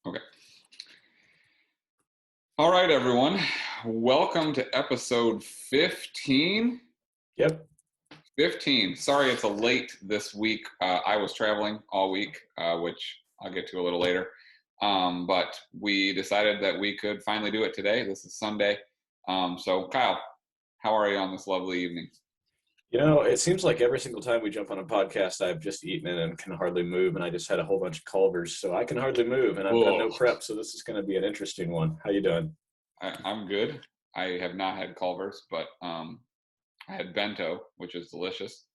Okay. All right, everyone. Welcome to episode 15. Yep. 15. Sorry, it's a late this week. I was traveling all week, which I'll get to a little later. But we decided that we could finally do it today. This is Sunday. So, Kyle, how are you on this lovely evening? You know, it seems like every single time we jump on a podcast, I've just eaten it and can hardly move, and I just had a whole bunch of Culvers, so I can hardly move, and I've done no prep, so this is going to be an interesting one. How you doing? I'm good. I have not had Culver's, but I had bento, which is delicious.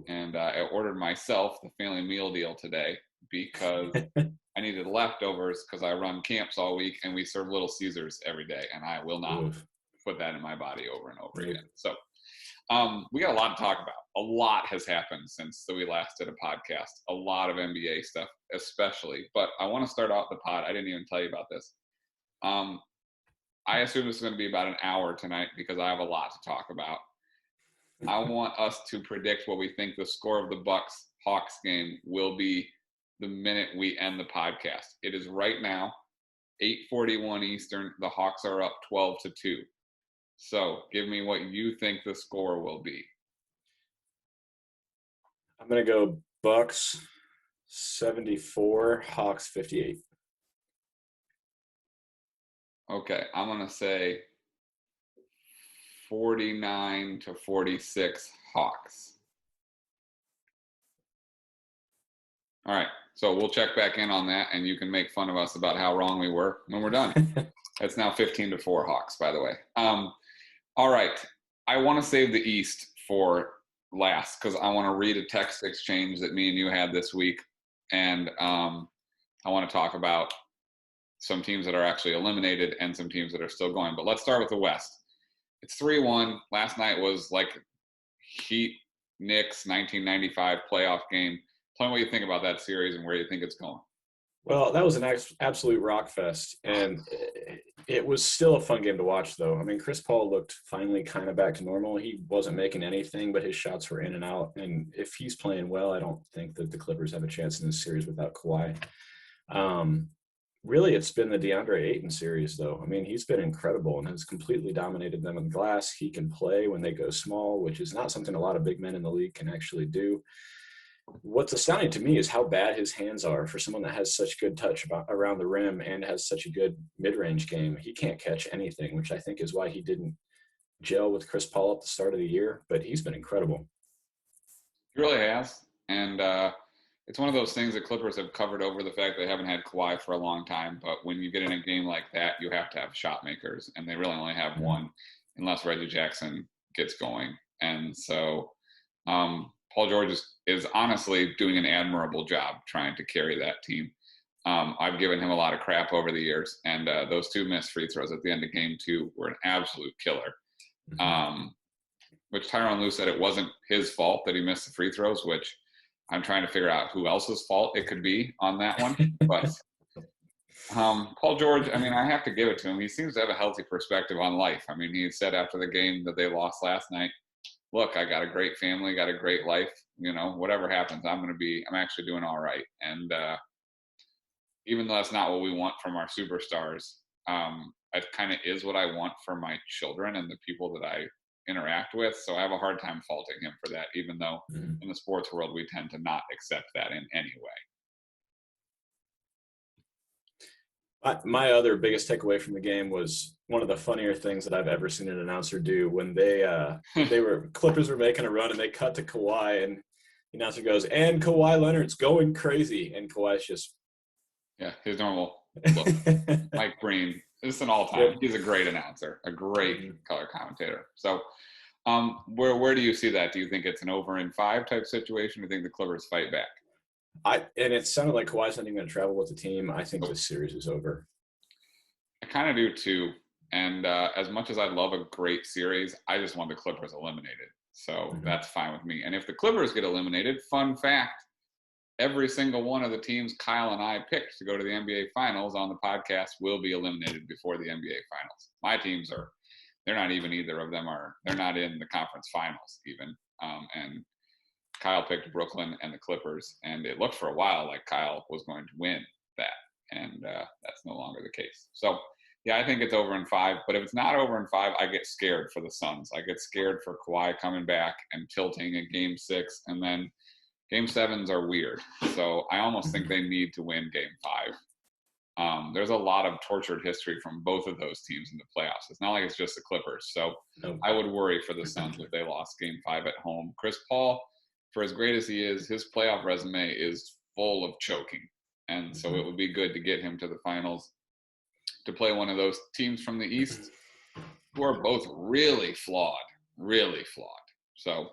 And I ordered myself the family meal deal today because I needed leftovers because I run camps all week and we serve Little Caesars every day, and I will not put that in my body over and over again. So we got a lot to talk about. A lot has happened since we last did a podcast. A lot of NBA stuff, especially. But I want to start out the pod. I didn't even tell you about this. I assume this is going to be about an hour tonight because I have a lot to talk about. I want us to predict what we think the score of the Bucks-Hawks game will be the minute we end the podcast. It is right now 8:41 Eastern. The Hawks are up 12-2. So give me what you think the score will be. I'm going to go Bucks 74, Hawks 58. Okay, I'm going to say 49-46 Hawks. All right, so we'll check back in on that, and you can make fun of us about how wrong we were when we're done. It's now 15-4 Hawks, by the way. All right, I want to save the East for last because I want to read a text exchange that me and you had this week, and I want to talk about some teams that are actually eliminated and some teams that are still going. But let's start with the West. It's 3-1. Last night was like Heat Knicks 1995 playoff game. Tell me what you think about that series and where you think it's going. Well, that was an absolute rock fest, and it was still a fun game to watch, though. I mean, Chris Paul looked finally kind of back to normal. He wasn't making anything, but his shots were in and out. And if he's playing well, I don't think that the Clippers have a chance in this series without Kawhi. Really, it's been the DeAndre Ayton series, though. I mean, he's been incredible and has completely dominated them on the glass. He can play when they go small, which is not something a lot of big men in the league can actually do. What's astounding to me is how bad his hands are for someone that has such good touch around the rim and has such a good mid-range game. He can't catch anything, which I think is why he didn't gel with Chris Paul at the start of the year, but he's been incredible. He really has. And it's one of those things that Clippers have covered over the fact they haven't had Kawhi for a long time. But when you get in a game like that, you have to have shot makers. And they really only have one unless Reggie Jackson gets going. And so Paul George is honestly doing an admirable job trying to carry that team. I've given him a lot of crap over the years. And those two missed free throws at the end of game 2 were an absolute killer. Which Tyronn Lue said it wasn't his fault that he missed the free throws, which I'm trying to figure out who else's fault it could be on that one. But Paul George, I mean, I have to give it to him. He seems to have a healthy perspective on life. I mean, he said after the game that they lost last night, look, I got a great family, got a great life. You know, whatever happens, I'm actually doing all right. And even though that's not what we want from our superstars, it kind of is what I want for my children and the people that I interact with. So I have a hard time faulting him for that, even though in the sports world we tend to not accept that in any way. My other biggest takeaway from the game was one of the funnier things that I've ever seen an announcer do when Clippers were making a run and they cut to Kawhi and the announcer goes, and Kawhi Leonard's going crazy, and Kawhi's just his normal look. Mike Breen. It's an all-time. Yep. He's a great announcer, a great color commentator. So where do you see that? Do you think it's an over in 5 type situation? Or do you think the Clippers fight back? And it sounded like Kawhi's not even going to travel with the team. I think this series is over. I kind of do too. And as much as I love a great series, I just want the Clippers eliminated. So that's fine with me. And if the Clippers get eliminated, fun fact, every single one of the teams Kyle and I picked to go to the NBA Finals on the podcast will be eliminated before the NBA Finals. My teams they're not even either of them they're not in the conference finals even. And Kyle picked Brooklyn and the Clippers, and it looked for a while like Kyle was going to win that. And that's no longer the case. So, yeah, I think it's over in 5. But if it's not over in 5, I get scared for the Suns. I get scared for Kawhi coming back and tilting in Game 6. And then Game 7s are weird. So I almost think they need to win Game 5. There's a lot of tortured history from both of those teams in the playoffs. It's not like it's just the Clippers. So I would worry for the Suns if they lost Game 5 at home. Chris Paul, for as great as he is, his playoff resume is full of choking. And so it would be good to get him to the finals to play one of those teams from the East who are both really flawed. So,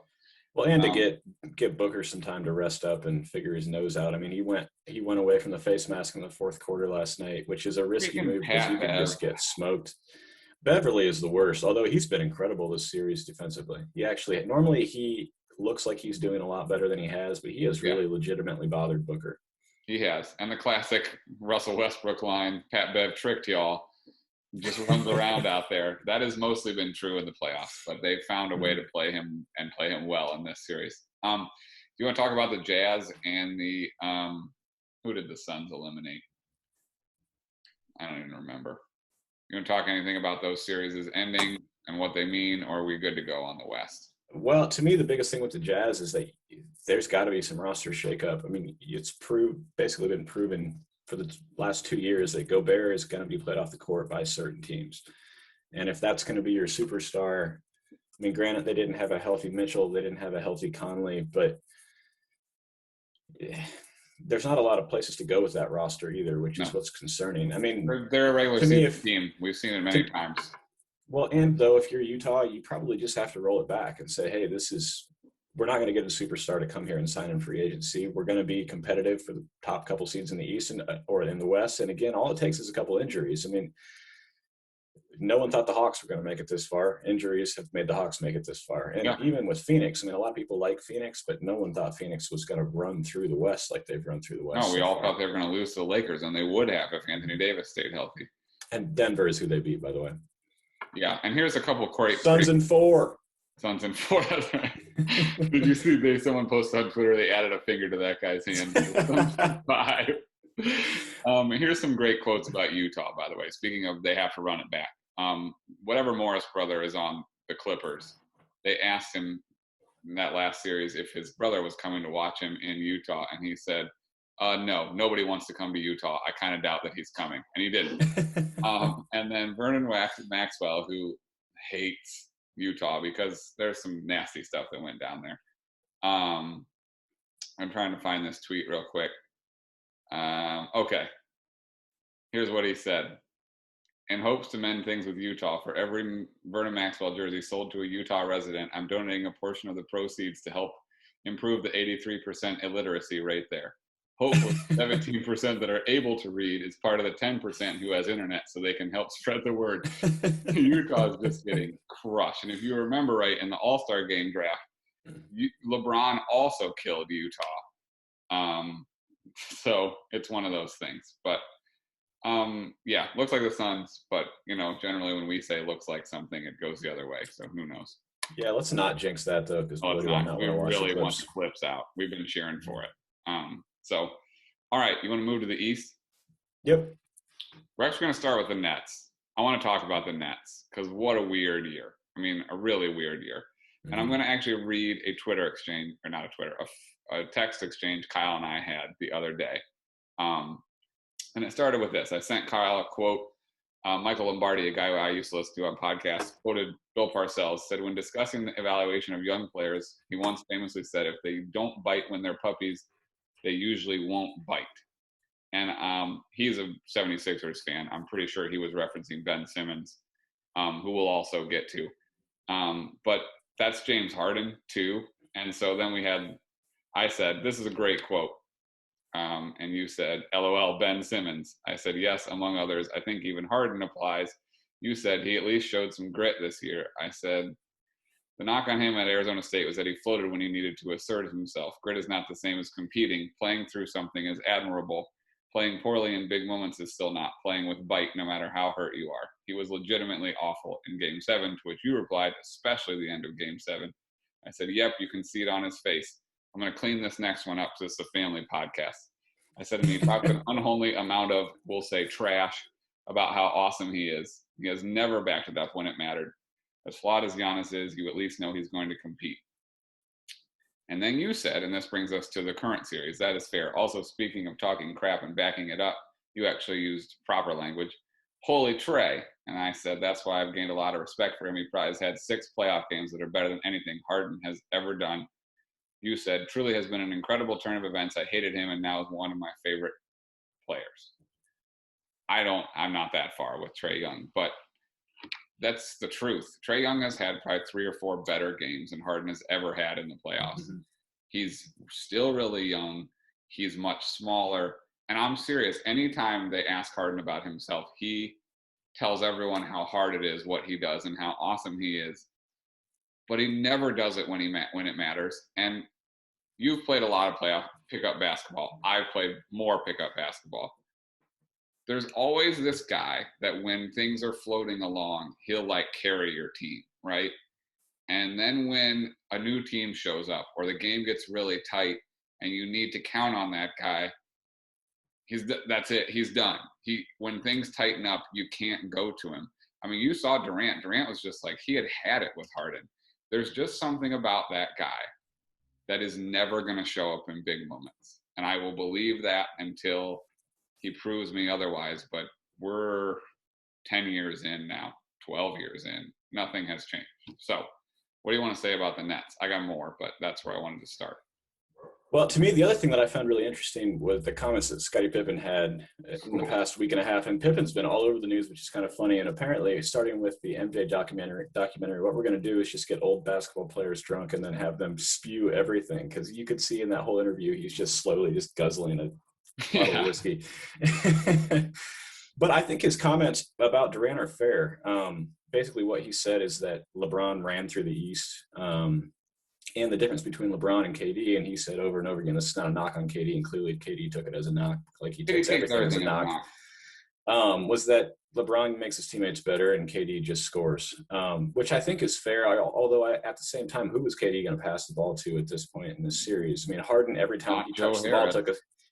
well, and to get Booker some time to rest up and figure his nose out. I mean, he went away from the face mask in the fourth quarter last night, which is a risky move because you can just get smoked. Beverly is the worst, although he's been incredible this series defensively. Normally he looks like he's doing a lot better than he has, but he has really legitimately bothered Booker. He has. And the classic Russell Westbrook line, Pat Bev tricked y'all, just runs around out there. That has mostly been true in the playoffs, but they've found a way to play him and play him well in this series. Do you want to talk about the Jazz and the who did the Suns eliminate? I don't even remember. You want to talk anything about those series' ending and what they mean, or are we good to go on the West? Well, to me, the biggest thing with the Jazz is that there's got to be some roster shakeup. I mean, it's basically been proven for the last 2 years that Gobert is going to be played off the court by certain teams. And if that's going to be your superstar, I mean, granted, they didn't have a healthy Mitchell, they didn't have a healthy Conley, but there's not a lot of places to go with that roster either, which is what's concerning. I mean, they're a regular season team. We've seen it many times. Well, and though if you're Utah, you probably just have to roll it back and say, hey, we're not going to get a superstar to come here and sign in free agency. We're going to be competitive for the top couple seeds in the East or in the West. And again, all it takes is a couple injuries. I mean, no one thought the Hawks were going to make it this far. Injuries have made the Hawks make it this far. And even with Phoenix, I mean, a lot of people like Phoenix, but no one thought Phoenix was going to run through the West like they've run through the West. No, we all thought they were going to lose to the Lakers, and they would have if Anthony Davis stayed healthy. And Denver is who they beat, by the way. Yeah, and here's a couple of great Suns in 4. Suns in 4. That's right. Did you see someone posted on Twitter? They added a finger to that guy's hand. 5. Here's some great quotes about Utah, by the way. Speaking of, they have to run it back. Whatever Morris brother is on the Clippers, they asked him in that last series if his brother was coming to watch him in Utah, and he said, no, nobody wants to come to Utah. I kind of doubt that he's coming. And he didn't. And then Vernon Maxwell, who hates Utah because there's some nasty stuff that went down there. I'm trying to find this tweet real quick. Okay. Here's what he said. In hopes to mend things with Utah, for every Vernon Maxwell jersey sold to a Utah resident, I'm donating a portion of the proceeds to help improve the 83% illiteracy rate there. Hopefully 17% that are able to read is part of the 10% who has internet, so they can help spread the word. Utah is just getting crushed. And if you remember right, in the All-Star game draft, LeBron also killed Utah. So it's one of those things. But yeah, looks like the Suns, but generally when we say looks like something, it goes the other way. So who knows? Yeah, let's not jinx that though, because we really want the clips out. We've been cheering for it. So, all right, you want to move to the East? Yep. We're actually going to start with the Nets. I want to talk about the Nets because what a weird year. I mean, a really weird year. And I'm going to actually read a Twitter exchange, or not a Twitter, a text exchange Kyle and I had the other day. And it started with this. I sent Kyle a quote. Michael Lombardi, a guy who I used to listen to on podcasts, quoted Bill Parcells, said, when discussing the evaluation of young players, he once famously said, if they don't bite when they're puppies, they usually won't bite. And he's a 76ers fan. I'm pretty sure he was referencing Ben Simmons, who we'll also get to. But that's James Harden, too. And so then I said, this is a great quote. And you said, LOL, Ben Simmons. I said, yes, among others. I think even Harden applies. You said he at least showed some grit this year. I said, the knock on him at Arizona State was that he floated when he needed to assert himself. Grit is not the same as competing. Playing through something is admirable. Playing poorly in big moments is still not. Playing with bite, no matter how hurt you are. He was legitimately awful in Game 7, to which you replied, especially the end of Game 7. I said, yep, you can see it on his face. I'm going to clean this next one up because it's a family podcast. I said, and he talked an unholy amount of, we'll say, trash about how awesome he is. He has never backed it up when it mattered. As flawed as Giannis is, you at least know he's going to compete. And then you said, and this brings us to the current series, that is fair. Also, speaking of talking crap and backing it up, you actually used proper language. Holy Trey. And I said, that's why I've gained a lot of respect for him. He probably has had 6 playoff games that are better than anything Harden has ever done. You said, truly has been an incredible turn of events. I hated him and now is one of my favorite players. I'm not that far with Trae Young, but that's the truth. Trae Young has had probably 3 or 4 better games than Harden has ever had in the playoffs. Mm-hmm. He's still really young. He's much smaller. And I'm serious. Anytime they ask Harden about himself, he tells everyone how hard it is, what he does, and how awesome he is. But he never does it when it matters. And you've played a lot of playoff pickup basketball. I've played more pickup basketball. There's always this guy that when things are floating along, he'll like carry your team, right? And then when a new team shows up or the game gets really tight and you need to count on that guy, that's it. He's done. When things tighten up, you can't go to him. I mean, you saw Durant. Durant was just like, he had it with Harden. There's just something about that guy that is never going to show up in big moments. And I will believe that until he proves me otherwise. But we're 10 years in now, 12 years in. Nothing has changed. So what do you want to say about the Nets? I got more, but that's where I wanted to start. Well, to me, the other thing that I found really interesting was the comments that Scottie Pippen had in the past week and a half. And Pippen's been all over the news, which is kind of funny. And apparently, starting with the MJ documentary, what we're going to do is just get old basketball players drunk and then have them spew everything. Because you could see in that whole interview, he's just slowly just guzzling a bottle of whiskey. But I think his comments about Durant are fair. Basically, what he said is that LeBron ran through the East. And the difference between LeBron and KD, and he said over and over again, this is not a knock on KD, and clearly KD took it as a knock, like he takes everything as a knock, was that LeBron makes his teammates better and KD just scores, which I think is fair, although at the same time, who was KD going to pass the ball to at this point in this series? I mean, Harden, every time he touched the ball,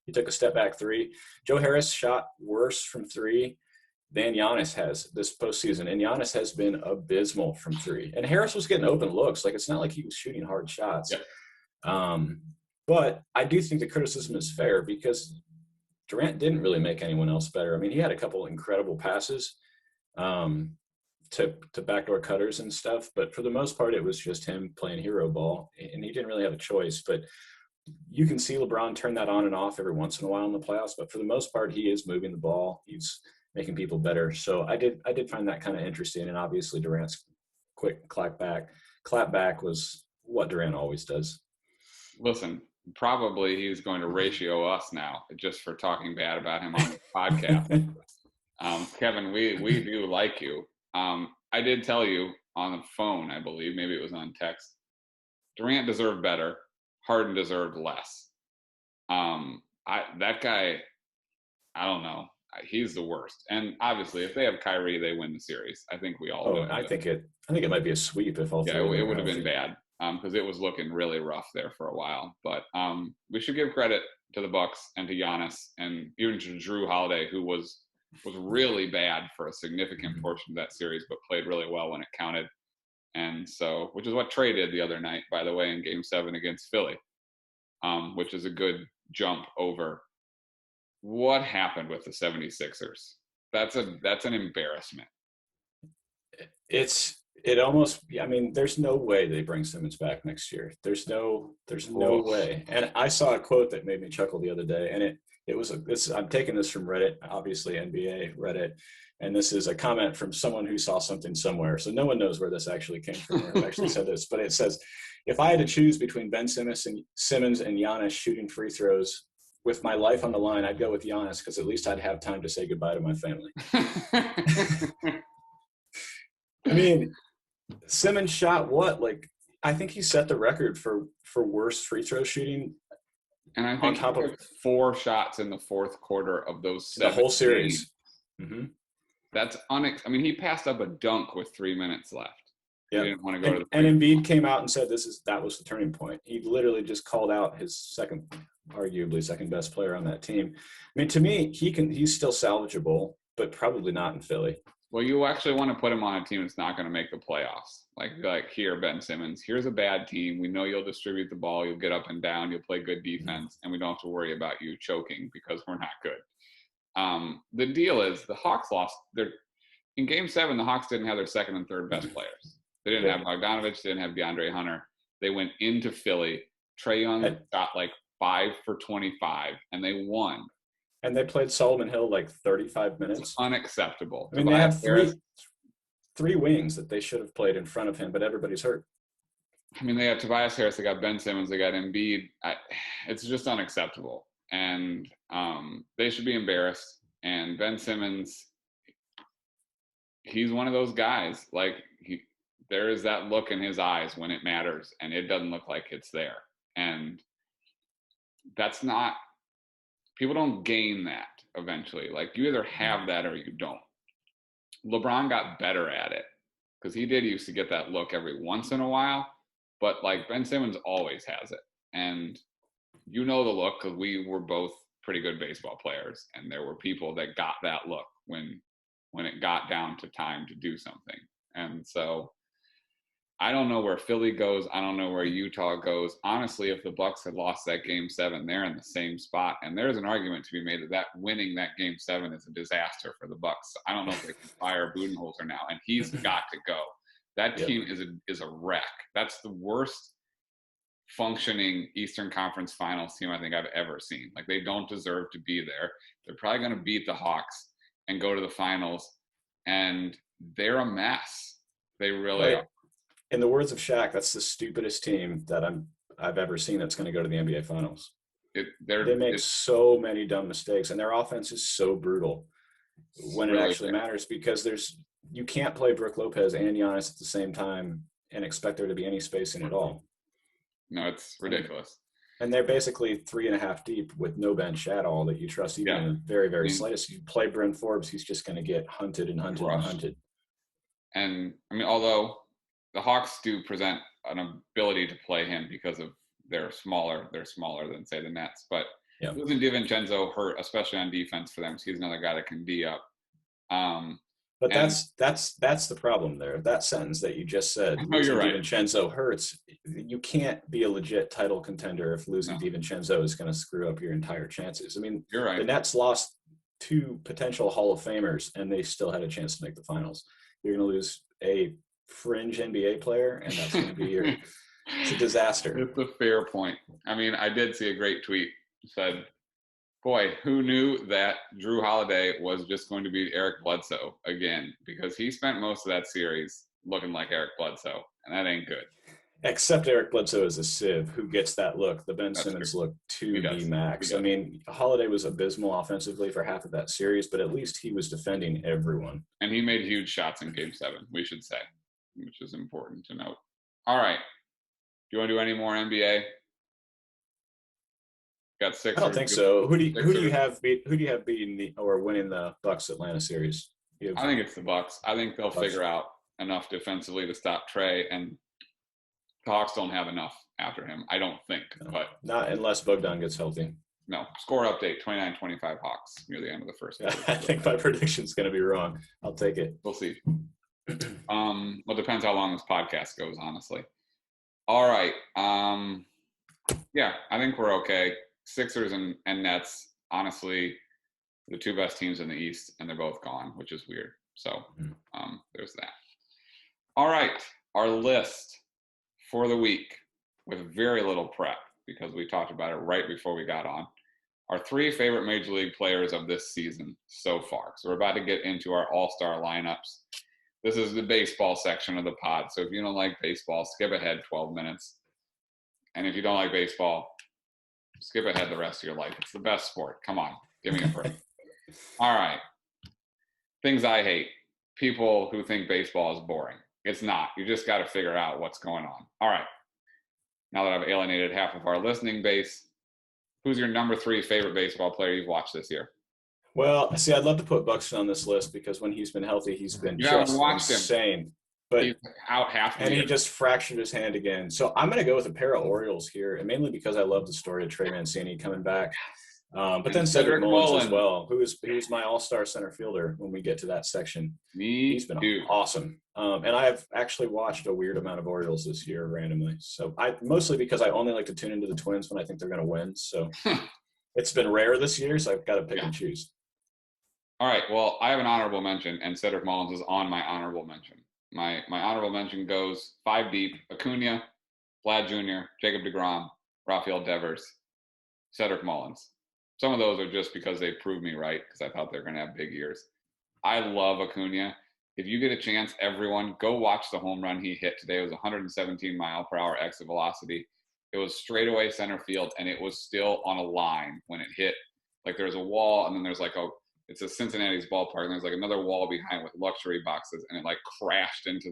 he took a step back 3. Joe Harris shot worse from 3 than Giannis has this postseason. And Giannis has been abysmal from 3. And Harris was getting open looks. Like, it's not like he was shooting hard shots. Yep. But I do think the criticism is fair because Durant didn't really make anyone else better. I mean, he had a couple incredible passes to backdoor cutters and stuff. But for the most part, it was just him playing hero ball. And he didn't really have a choice. But you can see LeBron turn that on and off every once in a while in the playoffs. But for the most part, he is moving the ball. He's making people better. So I did find that kind of interesting. And obviously Durant's quick clap back was what Durant always does. Listen, probably he's going to ratio us now just for talking bad about him on the podcast. Kevin, we do like you. I did tell you on the phone, I believe, maybe it was on text, Durant deserved better. Harden deserved less. That guy, I don't know. He's the worst. And obviously, if they have Kyrie, they win the series. I think we all know. I think it might be a sweep if all three. Yeah, it would have been bad because it was looking really rough there for a while. But we should give credit to the Bucks and to Giannis and even to Drew Holiday, who was really bad for a significant portion of that series, but played really well when it counted. And so, which is what Trey did the other night, by the way, in Game 7 against Philly, which is a good jump over. What happened with the 76ers? That's an embarrassment. I mean, there's no way they bring Simmons back next year. There's no way. And I saw a quote that made me chuckle the other day, and I'm taking this from Reddit, obviously NBA Reddit, and this is a comment from someone who saw something somewhere. So no one knows where this actually came from or who actually said this, but it says, if I had to choose between Ben Simmons and Giannis shooting free throws, with my life on the line, I'd go with Giannis because at least I'd have time to say goodbye to my family. I mean, Simmons shot what? Like, I think he set the record for worst free throw shooting. And I think he took 4 shots in the fourth quarter of those 7 the whole series. Mm-hmm. That's I mean, he passed up a dunk with 3 minutes left. Yeah. He didn't want to go to the and Embiid came out and said that was the turning point. He literally just called out his second arguably second best player on that team. I mean, to me, he's still salvageable, but probably not in Philly. Well, you actually want to put him on a team that's not going to make the playoffs. Like here, Ben Simmons, here's a bad team. We know you'll distribute the ball. You'll get up and down. You'll play good defense. And we don't have to worry about you choking because we're not good. The deal is the Hawks lost. In Game 7, the Hawks didn't have their second and third best players. They didn't have Bogdanovich. They didn't have DeAndre Hunter. They went into Philly. Trae Young got like 5 for 25, and they won. And they played Solomon Hill like 35 minutes. It's unacceptable. I mean, they have three wings that they should have played in front of him, but everybody's hurt. I mean, they got Tobias Harris, they got Ben Simmons, they got Embiid. It's just unacceptable. And they should be embarrassed. And Ben Simmons, he's one of those guys. Like, there is that look in his eyes when it matters, and it doesn't look like it's there. And that's not – people don't gain that eventually. Like, you either have that or you don't. LeBron got better at it because he did used to get that look every once in a while. But, like, Ben Simmons always has it. And you know the look because we were both pretty good baseball players, and there were people that got that look when it got down to time to do something. And so I don't know where Philly goes. I don't know where Utah goes. Honestly, if the Bucks had lost that Game 7, they're in the same spot. And there's an argument to be made that winning that Game 7 is a disaster for the Bucks. I don't know if they can fire Budenholzer now, and he's got to go. That team is a wreck. That's the worst functioning Eastern Conference Finals team I think I've ever seen. Like, they don't deserve to be there. They're probably going to beat the Hawks and go to the finals, and they're a mess. They really are. In the words of Shaq, that's the stupidest team that I've ever seen that's going to go to the NBA Finals. They make so many dumb mistakes, and their offense is so brutal when it actually matters because you can't play Brook Lopez and Giannis at the same time and expect there to be any spacing at all. No, it's ridiculous. And they're basically 3.5 deep with no bench at all that you trust even in the very, very slightest. You play Bryn Forbes, he's just going to get hunted and hunted and hunted. And, I mean, although the Hawks do present an ability to play him because of they're smaller than, say, the Nets. But losing DiVincenzo hurt, especially on defense for them. So he's another guy that can D up. But that's the problem there. That sentence that you just said, you're right. DiVincenzo hurts. You can't be a legit title contender if losing DiVincenzo is going to screw up your entire chances. I mean, you're right. The Nets lost 2 potential Hall of Famers, and they still had a chance to make the finals. You're going to lose a fringe NBA player, and that's going to be it's a disaster. It's a fair point. I mean, I did see a great tweet that said, boy, who knew that Drew Holiday was just going to beat Eric Bledsoe again? Because he spent most of that series looking like Eric Bledsoe, and that ain't good. Except Eric Bledsoe is a sieve who gets that look. The Ben Simmons look to the max. I mean, Holiday was abysmal offensively for half of that series, but at least he was defending everyone. And he made huge shots in Game 7, we should say, which is important to note. All right. Do you want to do any more NBA? Got 6. I don't think so. Who do you have beating or winning the Bucks Atlanta series? I think it's the Bucks. I think they'll figure out enough defensively to stop Trae, and the Hawks don't have enough after him. I don't think, but not unless Bogdan gets healthy. No. Score update: 29-25 Hawks near the end of the first. I think my prediction's going to be wrong. I'll take it. We'll see. Well, it depends how long this podcast goes, honestly. All right. Yeah, I think we're okay. Sixers and Nets, honestly, the 2 best teams in the East, and they're both gone, which is weird. So there's that. All right, our list for the week with very little prep because we talked about it right before we got on. Our 3 favorite Major League players of this season so far. So we're about to get into our All Star lineups. This is the baseball section of the pod. So if you don't like baseball, skip ahead 12 minutes. And if you don't like baseball, skip ahead the rest of your life. It's the best sport. Come on, give me a break. All right. Things I hate. People who think baseball is boring. It's not. You just got to figure out what's going on. All right. Now that I've alienated half of our listening base, who's your number 3 favorite baseball player you've watched this year? Well, see, I'd love to put Buxton on this list because when he's been healthy, he's been just insane. but he's out half the and he year. just fractured his hand again. So I'm going to go with a pair of Orioles here, and mainly because I love the story of Trey Mancini coming back. But And then Cedric Cedric Mullins as Mullins. well, who's my all-star center fielder when we get to that section. Me He's been too. awesome. And I've actually watched a weird amount of Orioles this year randomly. So mostly because I only like to tune into the Twins when I think they're going to win. So it's been rare this year, so I've got to pick and choose. All right. Well, I have an honorable mention, and Cedric Mullins is on my honorable mention. My honorable mention goes 5 deep: Acuna, Vlad Jr., Jacob deGrom, Rafael Devers, Cedric Mullins. Some of those are just because they proved me right because I thought they were going to have big years. I love Acuna. If you get a chance, everyone, go watch the home run he hit today. It was 117-mile-per-hour exit velocity. It was straightaway center field, and it was still on a line when it hit. Like there's a wall, and then there's like it's a Cincinnati's ballpark, and there's like another wall behind with luxury boxes, and it like crashed into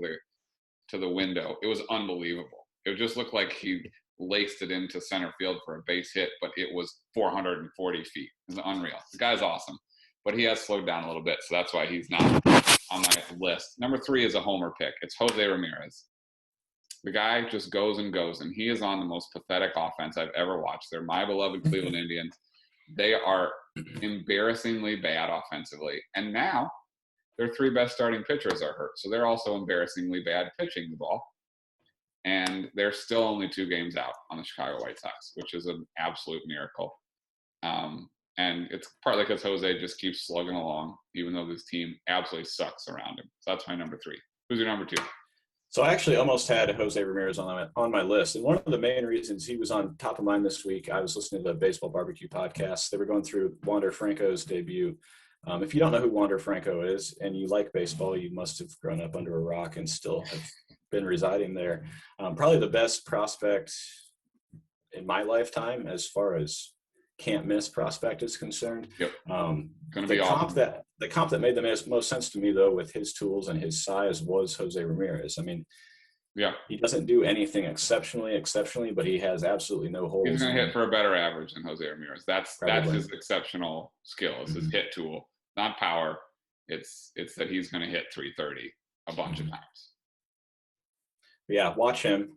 the window. It was unbelievable. It just looked like he laced it into center field for a base hit, but it was 440 feet. It was unreal. The guy's awesome, but he has slowed down a little bit, so that's why he's not on my list. Number 3 is a homer pick. It's Jose Ramirez. The guy just goes and goes, and he is on the most pathetic offense I've ever watched. They're my beloved Cleveland Indians. They are embarrassingly bad offensively, and now their 3 best starting pitchers are hurt, so they're also embarrassingly bad pitching the ball. And they're still only 2 games out on the Chicago White Sox, which is an absolute miracle. And it's partly because Jose just keeps slugging along, even though this team absolutely sucks around him. So that's my number 3. Who's your number 2? So I actually almost had Jose Ramirez on my list. And one of the main reasons he was on top of mind this week, I was listening to the Baseball Barbecue podcast. They were going through Wander Franco's debut. If you don't know who Wander Franco is and you like baseball, you must have grown up under a rock and still have been residing there. Probably the best prospect in my lifetime as far as can't miss prospect is concerned. Yep. The comp that made the most sense to me, though, with his tools and his size was Jose Ramirez. I mean, yeah, he doesn't do anything exceptionally, but he has absolutely no holes. He's going to hit for a better average than Jose Ramirez. That's his exceptional skill. It's his hit tool, not power. It's that he's going to hit 330 a bunch of times. Yeah, watch him.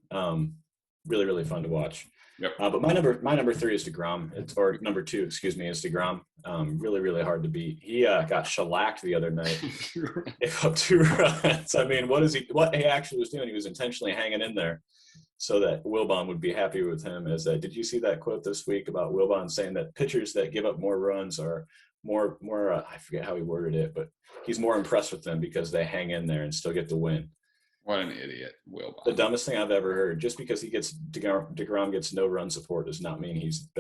Really, really fun to watch. Yep. But my number 3 is DeGrom. Or number 2, excuse me, is DeGrom. Really, really hard to beat. He got shellacked the other night. Gave up 2 runs. I mean, what he actually was doing? He was intentionally hanging in there so that Wilbon would be happy with him. Did you see that quote this week about Wilbon saying that pitchers that give up more runs are more I forget how he worded it, but he's more impressed with them because they hang in there and still get the win. What an idiot, Wilbon. The dumbest thing I've ever heard. Just because DeGrom gets no run support does not mean he's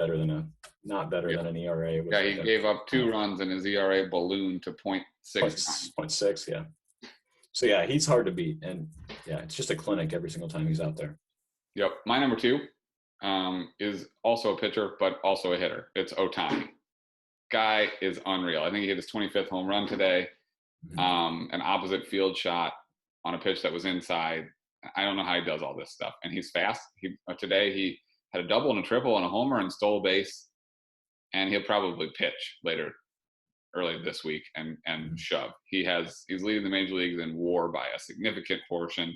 not better than an ERA. Yeah, he gave up 2 runs and his ERA ballooned to 0.6. 0.6, yeah. So yeah, he's hard to beat, and yeah, it's just a clinic every single time he's out there. Yep, my number 2 is also a pitcher, but also a hitter. It's Ohtani. Guy is unreal. I think he hit his 25th home run today. An opposite field shot on a pitch that was inside. I don't know how he does all this stuff. And he's fast. Today he had a double and a triple and a homer and stole a base. And he'll probably pitch early this week and shove. He's leading the major leagues in WAR by a significant portion.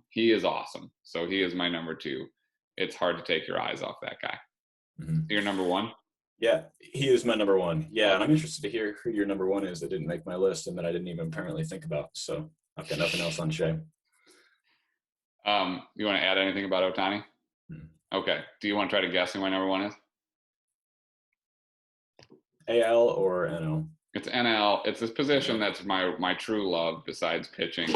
He is awesome. So he is my number 2. It's hard to take your eyes off that guy. Your number 1? Yeah, he is my number 1. Yeah, and I'm interested to hear who your number 1 is that didn't make my list and that I didn't even apparently think about. So I've got nothing else on Shay. You want to add anything about Ohtani? Okay. Do you want to try to guess who my number 1 is? AL or NL? It's NL. It's this position that's my true love besides pitching.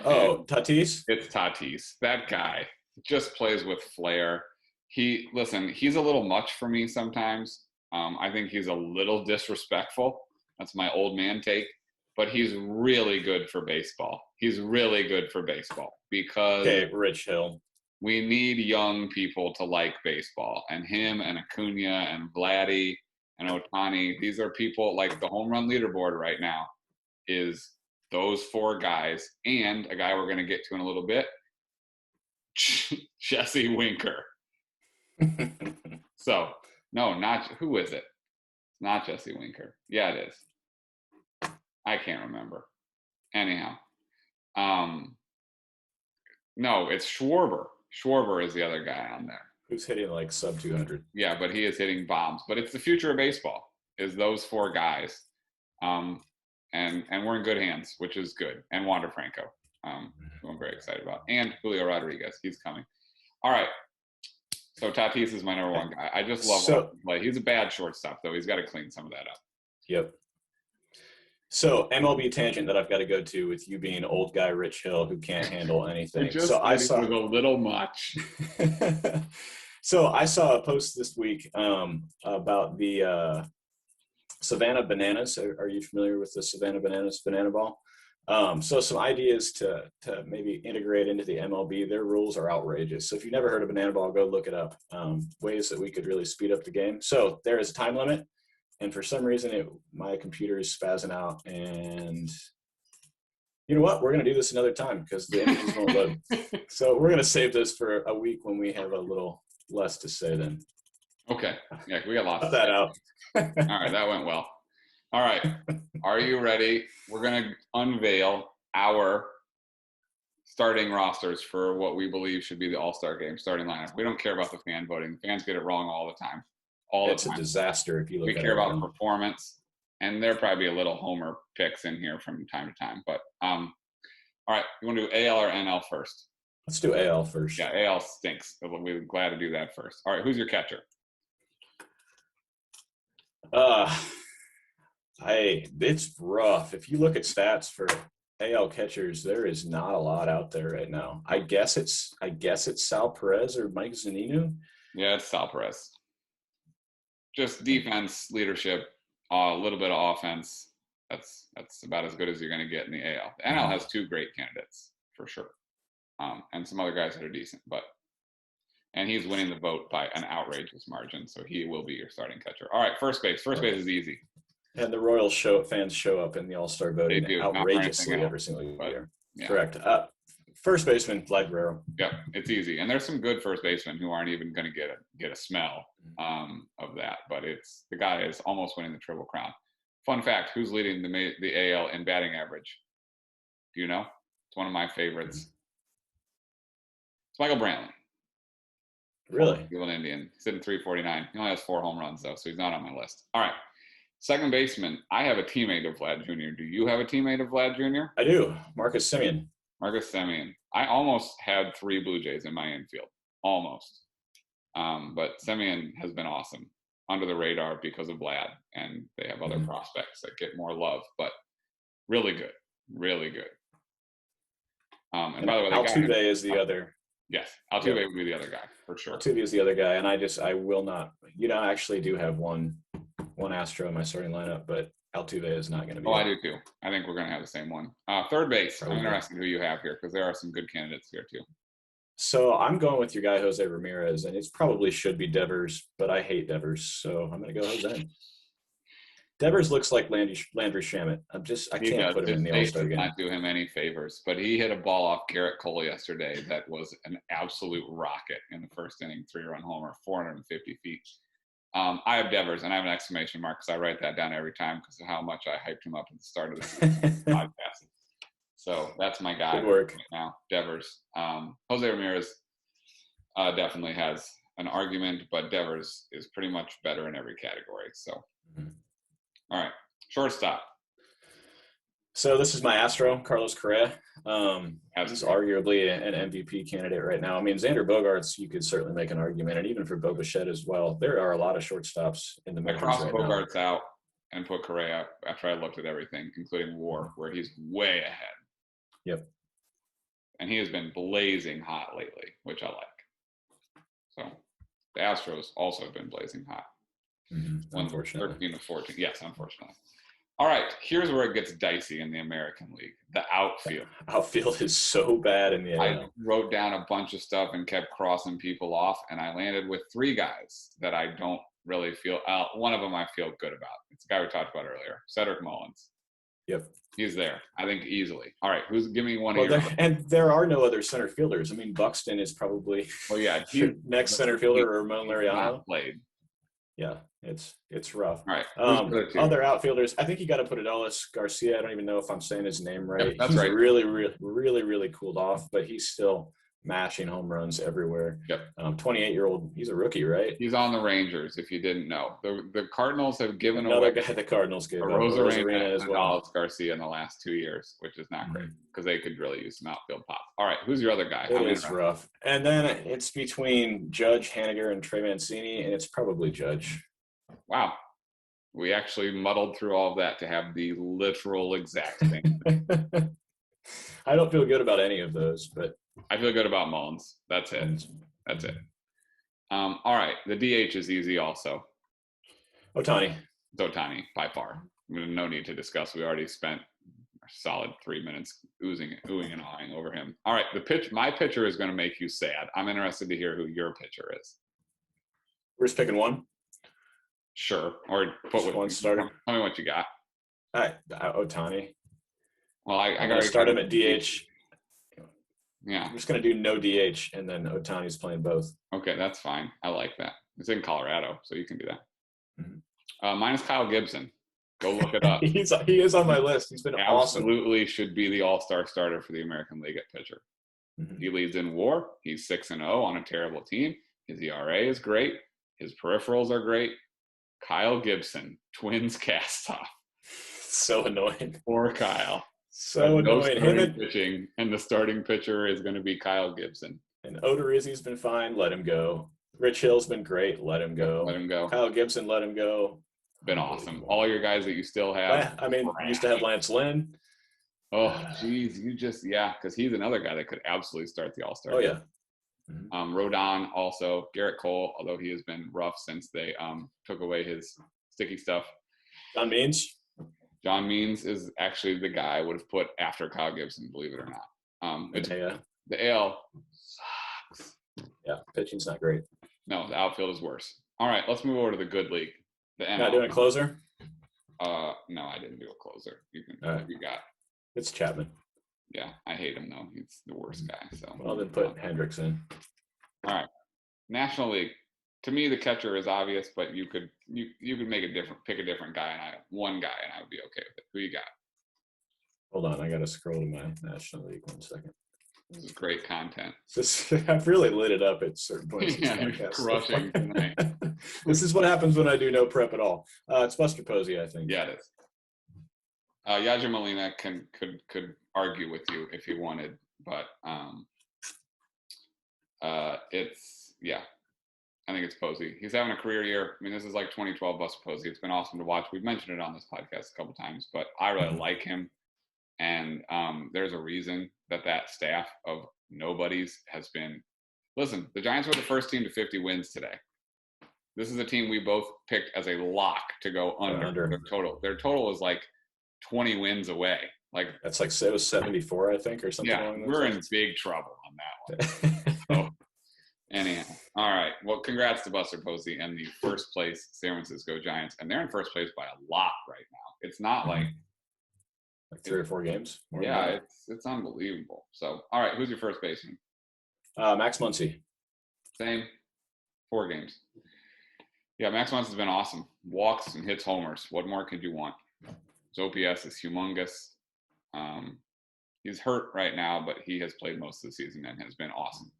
Oh, Tatis? It's Tatis. That guy just plays with flair. He's a little much for me sometimes. I think he's a little disrespectful. That's my old man take. But he's really good for baseball. Because Rich Hill. We need young people to like baseball. And him and Acuna and Vladdy and Ohtani, these are people like the home run leaderboard right now is those 4 guys and a guy we're going to get to in a little bit, Jesse Winker. So, no, who is it? It's not Jesse Winker. Yeah, it is. I can't remember. Anyhow, Um, no, it's Schwarber. Schwarber is the other guy on there. Who's hitting like sub 200? Yeah, but he is hitting bombs. But it's the future of baseball. Is those four guys, and we're in good hands, which is good. And Wander Franco, who I'm very excited about, and Julio Rodriguez. He's coming. All right. So Tatis is my number one guy. I just love watching him play. He's a bad shortstop, though. He's got to clean some of that up. Yep. So MLB tangent that I've got to go to with you being old guy Rich Hill who can't handle anything. So I saw it was a little much. So I saw a post this week about the Savannah Bananas. Are you familiar with the Savannah Bananas banana ball? So some ideas to maybe integrate into the MLB. Their rules are outrageous. So if you've never heard of banana ball, go look it up. Ways that we could really speed up the game. So there is a time limit. And for some reason, my computer is spazzing out. And you know what? We're going to do this another time because the images won't load. So we're going to save this for a week when we have a little less to say then. Okay. Yeah, we got lots Cut that out. All right, that went well. All right. Are you ready? We're going to unveil our starting rosters for what we believe should be the All-Star game starting lineup. We don't care about the fan voting. The fans get it wrong all the time. It's a disaster if you look at it. We care about performance, and there'll probably be a little homer picks in here from time to time. But all right, you want to do AL or NL first? Let's do AL first. Yeah, AL stinks. We're glad to do that first. All right, who's your catcher? It's rough. If you look at stats for AL catchers, there is not a lot out there right now. I guess it's Sal Perez or Mike Zunino. Yeah, it's Sal Perez. Just defense, leadership, a little bit of offense. That's about as good as you're going to get in the AL. The NL has two great candidates for sure, and some other guys that are decent. And he's winning the vote by an outrageous margin, so he will be your starting catcher. All right, first base. First base is easy. And the Royals fans show up in the All-Star voting outrageously every single year. Yeah. Correct. First baseman, Vlad Guerrero. Yeah, it's easy. And there's some good first basemen who aren't even going to get a smell of that. But the guy is almost winning the Triple Crown. Fun fact, who's leading the AL in batting average? Do you know? It's one of my favorites. It's Michael Brantley. Really? Cleveland Indian. He's hitting 349. He only has 4 home runs, though, so he's not on my list. All right. Second baseman, I have a teammate of Vlad Jr. Do you have a teammate of Vlad Jr.? I do. Marcus Semien. Marcus Semien. I almost had 3 Blue Jays in my infield. Almost. But Semien has been awesome. Under the radar because of Vlad. And they have other prospects that get more love. But really good. Really good. And by the way, Altuve is the other. Yes. Altuve would be the other guy, for sure. Altuve is the other guy. And I will not. I actually do have one Astro in my starting lineup, but Altuve is not going to be. I do too. I think we're going to have the same one. Third base. Probably. I'm interested who you have here because there are some good candidates here too. So I'm going with your guy Jose Ramirez, and it probably should be Devers, but I hate Devers, so I'm going to go Jose. Devers looks like Landry Shamet. I can't put him in the All-Star game. Not do him any favors, but he hit a ball off Garrett Cole yesterday that was an absolute rocket in the first inning, 3-run homer, 450 feet. I have Devers, and I have an exclamation mark because I write that down every time because of how much I hyped him up at the start of the podcast. So that's my guy right now, Devers. Jose Ramirez definitely has an argument, but Devers is pretty much better in every category. So, All right, shortstop. So this is my Astro, Carlos Correa. He's arguably an MVP candidate right now. I mean, Xander Bogaerts, you could certainly make an argument, and even for Bo Bichette as well. There are a lot of shortstops in the majors right now. I crossed Bogaerts out and put Correa up after I looked at everything, including WAR, where he's way ahead. Yep. And he has been blazing hot lately, which I like. So the Astros also have been blazing hot. Unfortunately. 13 to 14. Yes, unfortunately. All right, here's where it gets dicey in the American League. The outfield. Outfield is so bad in the AL. I wrote down a bunch of stuff and kept crossing people off, and I landed with 3 guys that I don't really feel one of them I feel good about. It's the guy we talked about earlier, Cedric Mullins. Yep. He's there, I think, easily. All right, give me one here. And there are no other center fielders. I mean, Buxton is probably next center fielder or Ramon Laureano. Played. Yeah, it's rough. All right. Who's the other two? Other outfielders, I think you got to put Adolis Garcia. I don't even know if I'm saying his name Yep, right. that's He's right. really, really, really, really cooled off, but he's still mashing home runs everywhere. Yep. 28-year-old, he's a rookie, right? He's on the Rangers, if you didn't know. The Cardinals have given Another away guy the Cardinals gave a up, Rosarena as and well. Adolis Garcia in the last 2 years, which is not great Mhm. because they could really use some outfield pop. All right, who's your other guy? It is rough. And then it's between Judge, Haniger, and Trey Mancini, and it's probably Judge. Wow. We actually muddled through all of that to have the literal exact thing. I don't feel good about any of those, but I feel good about Mullins. That's it. That's it. All right. The DH is easy also. Ohtani. It's Ohtani, by far. No need to discuss. We already spent a solid 3 minutes oohing and awing over him. All right. My pitcher is going to make you sad. I'm interested to hear who your pitcher is. We're just picking one. Sure. Or put with one starter. Tell me what you got. All right. Ohtani. Well, I I'm going to start him at DH. Yeah. I'm just going to do no DH, and then Ohtani's playing both. Okay, that's fine. I like that. It's in Colorado, so you can do that. Mm-hmm. Mine is Kyle Gibson. Go look it up. He is on my list. He's been absolutely should be the all-star starter for the American League at pitcher. Mm-hmm. He leads in WAR. He's 6-0 on a terrible team. His ERA is great. His peripherals are great. Kyle Gibson, Twins cast off. So annoying. Poor Kyle. So annoying. Him pitching, and the starting pitcher is going to be Kyle Gibson. And Odorizzi's been fine. Let him go. Rich Hill's been great. Let him go. Let him go. Kyle Gibson, let him go. Been awesome. All your guys that you still have. I mean, you used to have Lance Lynn. Oh, geez. Because he's another guy that could absolutely start the All-Star. Oh, yeah. Mm-hmm. Rodon also. Garrett Cole, although he has been rough since they took away his sticky stuff. John Means is actually the guy I would have put after Kyle Gibson, believe it or not. The AL sucks. Yeah, pitching's not great. No, the outfield is worse. All right, let's move over to the good league. The NL. Not doing a closer? No, I didn't do a closer. You got. It's Chapman. Yeah, I hate him though. He's the worst guy. So. Well, then put Hendricks in. All right, National League. To me, the catcher is obvious, but you could pick a different guy, and one guy, and I would be okay with it. Who you got? Hold on, I got to scroll to my National League 1 second. This is great content. I've really lit it up at certain points. Yeah, you're crushing tonight. This is what happens when I do no prep at all. It's Buster Posey, I think. Yeah, it is. Yadier Molina could argue with you if he wanted, but I think it's Posey. He's having a career year. I mean, this is like 2012 Buster Posey. It's been awesome to watch. We've mentioned it on this podcast a couple times, but I really like him. And there's a reason that staff of nobodies has been. Listen, the Giants were the first team to 50 wins today. This is a team we both picked as a lock to go under their total. Their total is like 20 wins away. Like that's like it was 74, I think, or something. Yeah, we're in big trouble on that one. So, anyhow, all right. Well, congrats to Buster Posey and the first place San Francisco Giants, and they're in first place by a lot right now. It's not like 3 or 4 games. Yeah, it's unbelievable. So, all right, who's your first baseman? Max Muncy. Same. 4 games. Yeah, Max Muncy's been awesome. Walks and hits homers. What more could you want? His OPS is humongous. He's hurt right now, but he has played most of the season and has been awesome.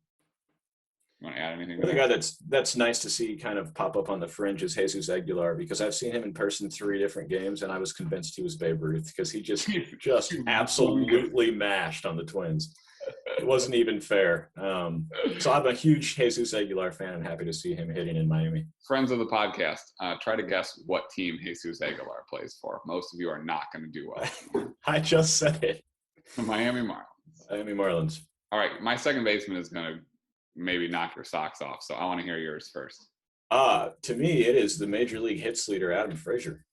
You want to add anything? The guy that's nice to see kind of pop up on the fringe is Jesus Aguilar, because I've seen him in person 3 different games, and I was convinced he was Babe Ruth because he just absolutely mashed on the Twins. It wasn't even fair. So I'm a huge Jesus Aguilar fan and happy to see him hitting in Miami. Friends of the podcast, try to guess what team Jesus Aguilar plays for. Most of you are not going to do well. I just said it. The Miami Marlins. Miami Marlins. All right, my second baseman is going to maybe knock your socks off, so I want to hear yours first. To me, it is the Major League hits leader, Adam Frazier.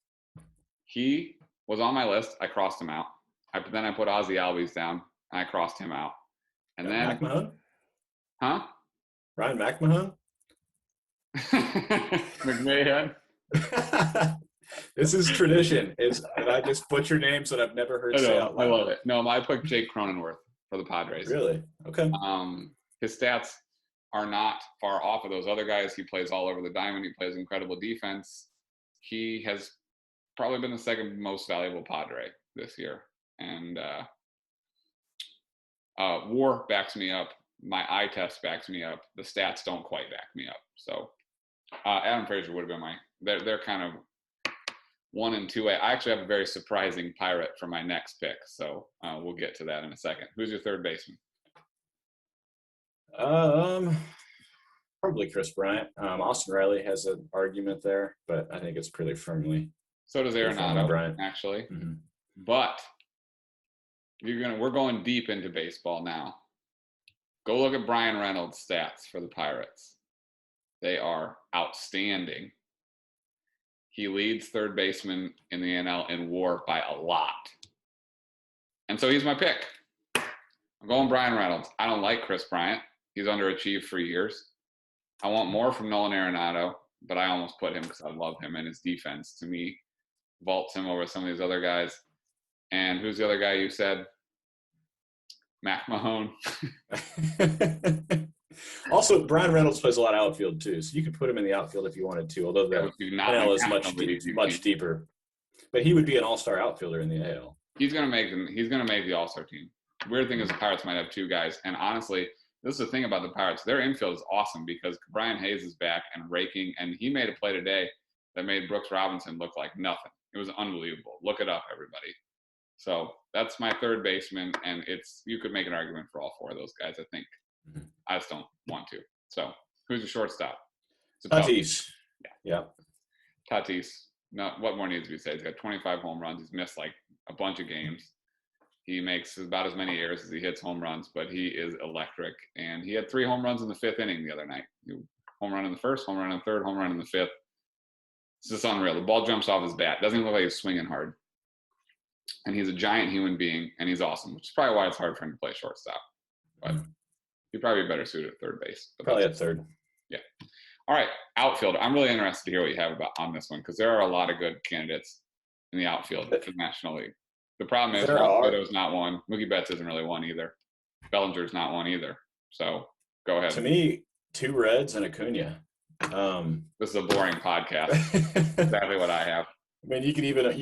He was on my list. I crossed him out. Then I put Ozzie Albies down, and I crossed him out. And then McMahon? Huh? Ryan McMahon? McMahon. This is tradition. And I just butcher names that I've never heard say out loud. I love it. No, I picked Jake Cronenworth for the Padres. Really? Okay. His stats, are not far off of those other guys. He plays all over the diamond. He plays incredible defense. He has probably been the second most valuable Padre this year. And WAR backs me up. My eye test backs me up. The stats don't quite back me up. So Adam Frazier would have been they're kind of 1 and 2. I actually have a very surprising Pirate for my next pick. So we'll get to that in a second. Who's your third baseman? Probably Chris Bryant. Austin Riley has an argument there, but I think it's pretty firmly. So does Arenado, actually. Mm-hmm. But we're going deep into baseball now. Go look at Brian Reynolds' stats for the Pirates. They are outstanding. He leads third baseman in the NL in WAR by a lot. And so he's my pick. I'm going Brian Reynolds. I don't like Chris Bryant. He's underachieved for years. I want more from Nolan Arenado, but I almost put him because I love him, and his defense, to me, vaults him over some of these other guys. And who's the other guy you said? Mac Mahone. Also, Brian Reynolds plays a lot of outfield too, so you could put him in the outfield if you wanted to, although the NL is much deeper. But he would be an all-star outfielder in the AL. He's gonna make the All-Star team. Weird thing is the Pirates might have 2 guys, and honestly, this is the thing about the Pirates. Their infield is awesome because Brian Hayes is back and raking, and he made a play today that made Brooks Robinson look like nothing. It was unbelievable. Look it up, everybody. So that's my third baseman, and you could make an argument for all 4 of those guys, I think. Mm-hmm. I just don't want to. So who's your shortstop? Tatis. Yeah. Tatis. No, what more needs to be said? He's got 25 home runs. He's missed like a bunch of games. He makes about as many errors as he hits home runs, but he is electric. And he had 3 home runs in the 5th inning the other night. Home run in the 1st, home run in the 3rd, home run in the 5th. It's just unreal. The ball jumps off his bat. Doesn't even look like he's swinging hard. And he's a giant human being, and he's awesome, which is probably why it's hard for him to play shortstop. But he'd probably be better suited at third base. Probably at third. Yeah. All right, outfielder. I'm really interested to hear what you have on this one because there are a lot of good candidates in the outfield for the National League. The problem is Soto's not one. Mookie Betts isn't really one either. Bellinger's not one either. So go ahead. To me, 2 Reds and Acuna. This is a boring podcast. Exactly what I have. I mean, you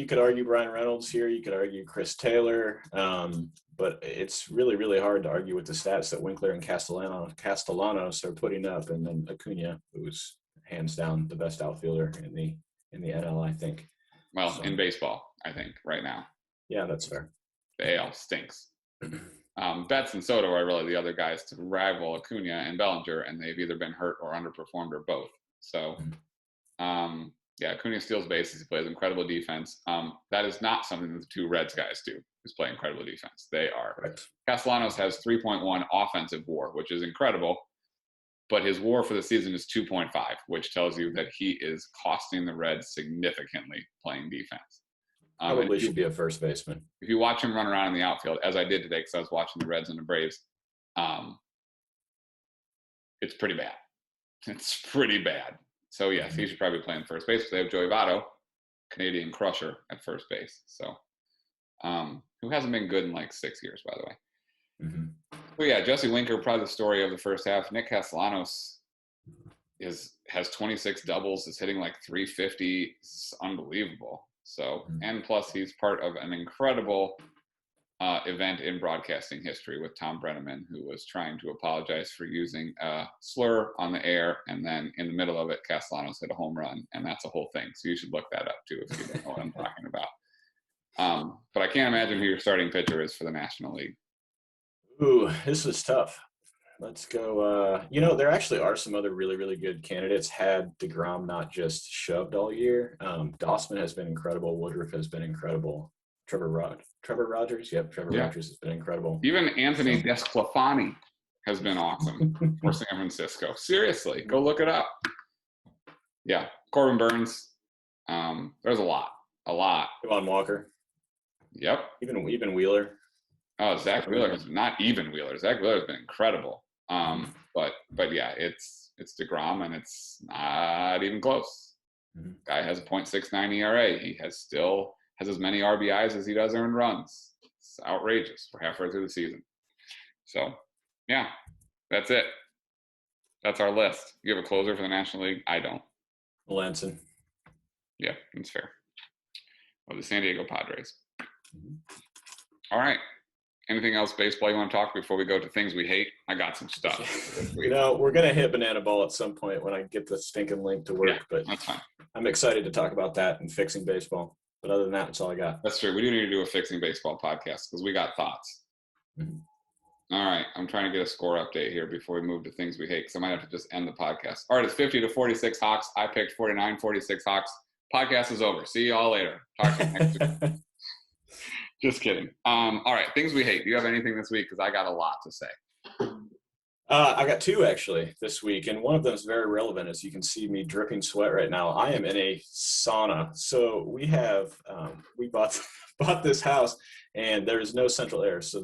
could argue Brian Reynolds here. You could argue Chris Taylor. But it's really, really hard to argue with the stats that Winkler and Castellanos are putting up, and then Acuna, who's hands down the best outfielder in the NL, I think. Well, so, in baseball, I think right now. Yeah, that's fair. The AL stinks. Betts and Soto are really the other guys to rival Acuna and Bellinger, and they've either been hurt or underperformed or both. So, yeah, Acuna steals bases. He plays incredible defense. That is not something that the 2 Reds guys do, is play incredible defense. They are. Right. Castellanos has 3.1 offensive WAR, which is incredible, but his WAR for the season is 2.5, which tells you that he is costing the Reds significantly playing defense. Probably should be a first baseman. If you watch him run around in the outfield, as I did today because I was watching the Reds and the Braves, it's pretty bad. It's pretty bad. So, yes, he should probably play in first base. They have Joey Votto, Canadian crusher, at first base. So, who hasn't been good in like 6 years, by the way. Mm-hmm. Well, yeah, Jesse Winker, probably the story of the first half. Nick Castellanos has 26 doubles, is hitting like 350. It's unbelievable. So, and plus he's part of an incredible event in broadcasting history with Tom Brenneman, who was trying to apologize for using a slur on the air, and then in the middle of it, Castellanos hit a home run, and that's a whole thing. So you should look that up too if you don't know what I'm talking about. But I can't imagine who your starting pitcher is for the National League. Ooh, this is tough. Let's go. There actually are some other really, really good candidates had DeGrom not just shoved all year. Dossman has been incredible. Woodruff has been incredible. Trevor Rogers. Yep, Rogers has been incredible. Even Anthony Desclafani has been awesome for San Francisco. Seriously, go look it up. Yeah, Corbin Burns. There's a lot. Devon Walker. Yep. Even Wheeler. Oh, Zach Wheeler is not even Wheeler. Zach Wheeler has been incredible. But yeah, it's DeGrom, and it's not even close. Mm-hmm. Guy has a .69 ERA. He still has as many RBIs as he does earned runs. It's outrageous for halfway through the season. So, yeah, that's it. That's our list. You have a closer for the National League? I don't. Melanson. Yeah, that's fair. Of the San Diego Padres. Mm-hmm. All right. Anything else baseball you want to talk before we go to things we hate? I got some stuff. You know, we're going to hit banana ball at some point when I get the stinking link to work, Yeah, but that's fine. I'm excited to talk about that and fixing baseball. But other than that, that's all I got. That's true. We do need to do a fixing baseball podcast because we got thoughts. Mm-hmm. All right. I'm trying to get a score update here before we move to things we hate because I might have to just end the podcast. All right. It's 50-46 Hawks. I picked 49-46 Hawks. Podcast is over. See you all later. Talk to you next week. Just kidding. All right. Things we hate. Do you have anything this week? Because I got a lot to say. I got two actually this week, and one of them is very relevant. As you can see me dripping sweat right now. I am in a sauna. So we have we bought this house, and there's no central air. So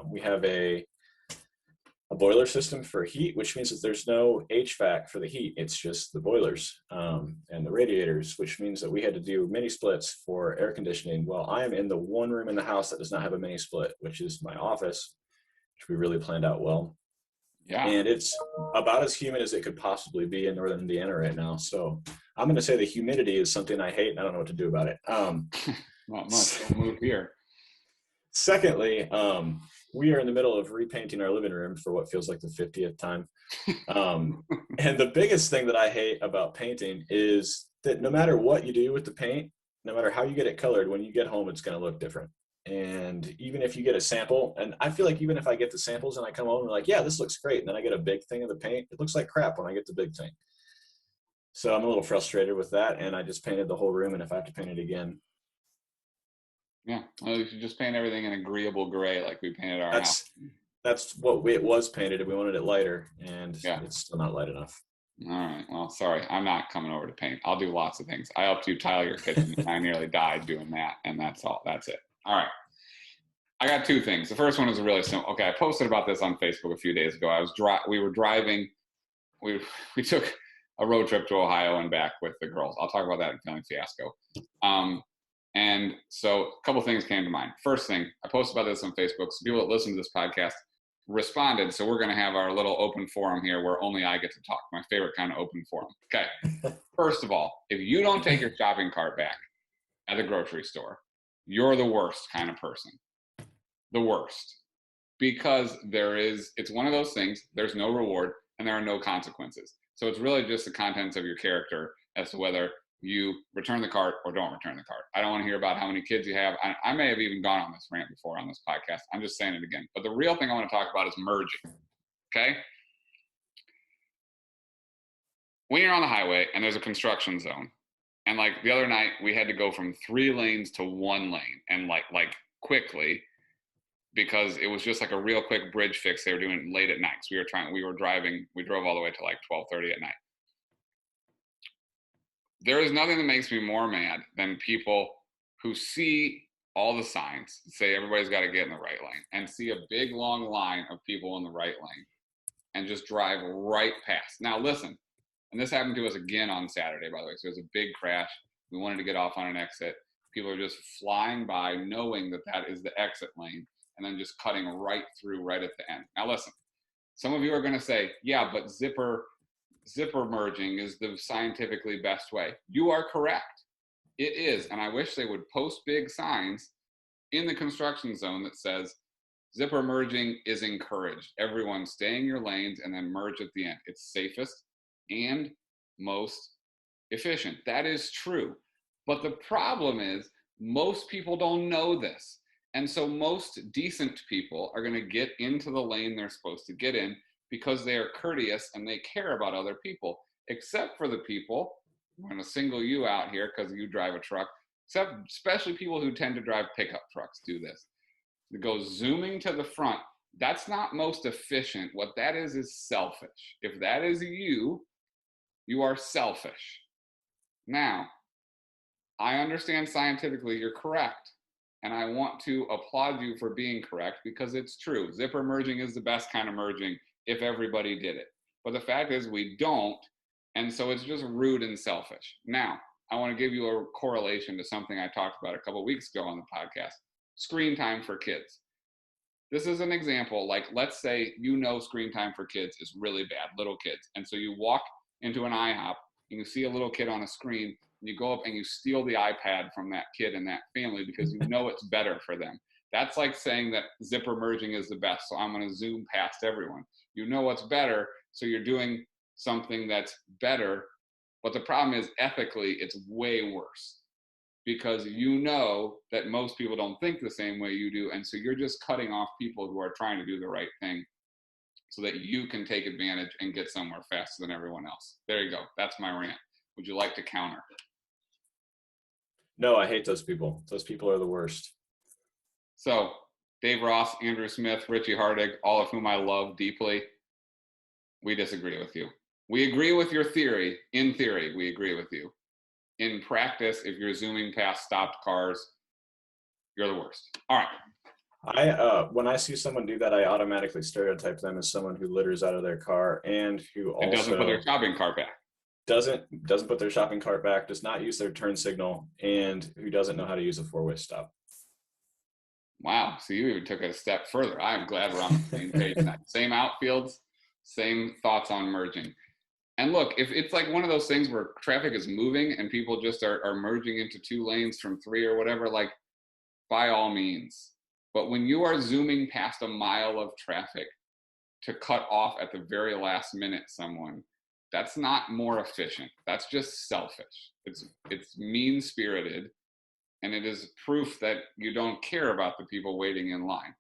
we have a boiler system for heat, which means that there's no HVAC for the heat. It's just the boilers and the radiators, which means that we had to do mini splits for air conditioning. Well, I am in the one room in the house that does not have a mini split, which is my office, which we really planned out well. Yeah. And it's about as humid as it could possibly be in northern Indiana right now. So I'm going to say the humidity is something I hate, and I don't know what to do about it. Not much. Don't move here. Secondly, we are in the middle of repainting our living room for what feels like the 50th time. And the biggest thing that I hate about painting is that no matter what you do with the paint, no matter how you get it colored, when you get home, it's going to look different. And even if you get a sample, and I feel like even if I get the samples and I come home and like, yeah, this looks great, and then I get a big thing of the paint, it looks like crap when I get the big thing. So I'm a little frustrated with that, and I just painted the whole room, and if I have to paint it again. Yeah, well, you should just paint everything in agreeable gray like we painted our house. That's what it was painted, and we wanted it lighter, and Yeah. It's still not light enough. All right. Well, sorry. I'm not coming over to paint. I'll do lots of things. I helped you tile your kitchen, and I nearly died doing that, and that's all. That's it. All right. I got two things. The first one is really simple. Okay, I posted about this on Facebook a few days ago. We were driving. We took a road trip to Ohio and back with the girls. I'll talk about that in Feeling Fiasco. And so a couple things came to mind. First thing, I posted about this on Facebook. So people that listen to this podcast responded. So we're going to have our little open forum here where only I get to talk. My favorite kind of open forum. Okay. First of all, if you don't take your shopping cart back at the grocery store, you're the worst kind of person. The worst. Because it's one of those things, there's no reward and there are no consequences. So it's really just the contents of your character as to whether you return the cart or don't return the cart. I don't want to hear about how many kids you have. I may have even gone on this rant before on this podcast. I'm just saying it again. But the real thing I want to talk about is merging. Okay? When you're on the highway and there's a construction zone, and like the other night we had to go from 3 lanes to 1 lane, and like quickly, because it was just like a real quick bridge fix they were doing late at night. So we drove all the way to like 12:30 at night. There is nothing that makes me more mad than people who see all the signs, say everybody's got to get in the right lane, and see a big long line of people in the right lane and just drive right past. Now listen, and this happened to us again on Saturday, by the way. So it was a big crash. We wanted to get off on an exit. People are just flying by knowing that that is the exit lane and then just cutting right through right at the end. Now listen, some of you are going to say, yeah, but zipper merging is the scientifically best way. You are correct. It is. And I wish they would post big signs in the construction zone that says zipper merging is encouraged. Everyone stay in your lanes and then merge at the end. It's safest and most efficient. That is true. But the problem is most people don't know this. And so most decent people are going to get into the lane they're supposed to get in because they are courteous and they care about other people, except for the people, I'm going to single you out here because you drive a truck, especially people who tend to drive pickup trucks do this. They go zooming to the front. That's not most efficient. What that is selfish. If that is you are selfish. Now, I understand scientifically you're correct. And I want to applaud you for being correct because it's true. Zipper merging is the best kind of merging if everybody did it. But the fact is we don't, and so it's just rude and selfish. Now, I want to give you a correlation to something I talked about a couple of weeks ago on the podcast. Screen time for kids. this is an example. Like, let's say screen time for kids is really bad, little kids. And so you walk into an IHOP and you see a little kid on a screen, and you go up and you steal the iPad from that kid and that family because you know it's better for them. That's like saying that zipper merging is the best, so I'm going to zoom past everyone. You know what's better, so you're doing something that's better. But the problem is, ethically, it's way worse, because you know that most people don't think the same way you do, and so you're just cutting off people who are trying to do the right thing so that you can take advantage and get somewhere faster than everyone else. There you go. That's my rant. Would you like to counter? No, I hate those people. Those people are the worst. So, Dave Ross, Andrew Smith, Richie Hardig, all of whom I love deeply, we disagree with you. We agree with your theory. In theory, we agree with you. In practice, if you're zooming past stopped cars, you're the worst. All right. When I see someone do that, I automatically stereotype them as someone who litters out of their car and who also And doesn't put their shopping cart back. Doesn't put their shopping cart back, does not use their turn signal, and who doesn't know how to use a four-way stop. Wow. So you even took it a step further. I'm glad we're on the same page. Same outfields, same thoughts on merging. And look, if it's like one of those things where traffic is moving and people just are merging into 2 lanes from 3 or whatever, like, by all means. But when you are zooming past a mile of traffic to cut off at the very last minute someone, that's not more efficient. That's just selfish. It's mean-spirited, and it is proof that you don't care about the people waiting in line.